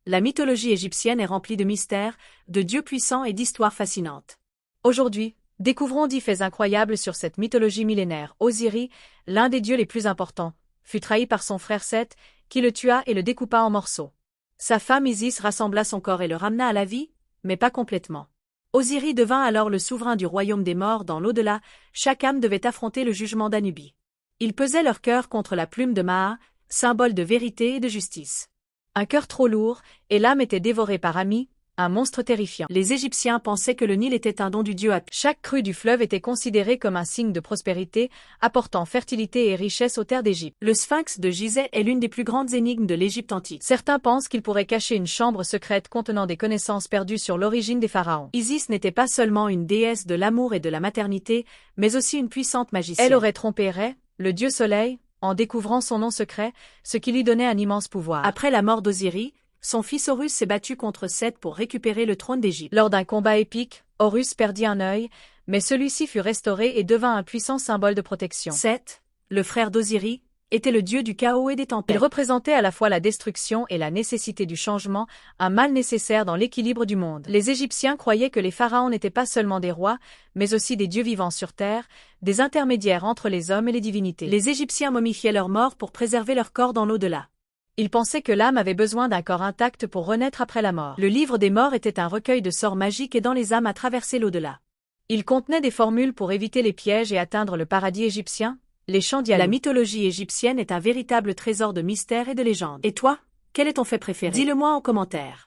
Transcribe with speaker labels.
Speaker 1: La mythologie égyptienne est remplie de mystères, de dieux puissants et d'histoires fascinantes. Aujourd'hui, découvrons 10 faits incroyables sur cette mythologie millénaire. Osiris, l'un des dieux les plus importants, fut trahi par son frère Seth, qui le tua et le découpa en morceaux. Sa femme Isis rassembla son corps et le ramena à la vie, mais pas complètement. Osiris devint alors le souverain du royaume des morts dans l'au-delà, chaque âme devait affronter le jugement d'Anubis. Il pesait leur cœur contre la plume de Maat, symbole de vérité et de justice. Un cœur trop lourd, et l'âme était dévorée par Ami, un monstre terrifiant. Les Égyptiens pensaient que le Nil était un don du dieu Hathor. Chaque crue du fleuve était considérée comme un signe de prospérité, apportant fertilité et richesse aux terres d'Égypte. Le Sphinx de Gizeh est l'une des plus grandes énigmes de l'Égypte antique. Certains pensent qu'il pourrait cacher une chambre secrète contenant des connaissances perdues sur l'origine des pharaons. Isis n'était pas seulement une déesse de l'amour et de la maternité, mais aussi une puissante magicienne. Elle aurait trompé Rê, le dieu soleil, en découvrant son nom secret, ce qui lui donnait un immense pouvoir. Après la mort d'Osiris, son fils Horus s'est battu contre Seth pour récupérer le trône d'Égypte. Lors d'un combat épique, Horus perdit un œil, mais celui-ci fut restauré et devint un puissant symbole de protection. Seth, le frère d'Osiris, était le dieu du chaos et des tempêtes. Il représentait à la fois la destruction et la nécessité du changement, un mal nécessaire dans l'équilibre du monde. Les Égyptiens croyaient que les pharaons n'étaient pas seulement des rois, mais aussi des dieux vivants sur terre, des intermédiaires entre les hommes et les divinités. Les Égyptiens momifiaient leurs morts pour préserver leur corps dans l'au-delà. Ils pensaient que l'âme avait besoin d'un corps intact pour renaître après la mort. Le livre des morts était un recueil de sorts magiques aidant les âmes à traverser l'au-delà. Il contenait des formules pour éviter les pièges et atteindre le paradis égyptien. Les chants d'Yalu. La mythologie égyptienne est un véritable trésor de mystères et de légendes. Et toi, quel est ton fait préféré? Dis-le moi en commentaire.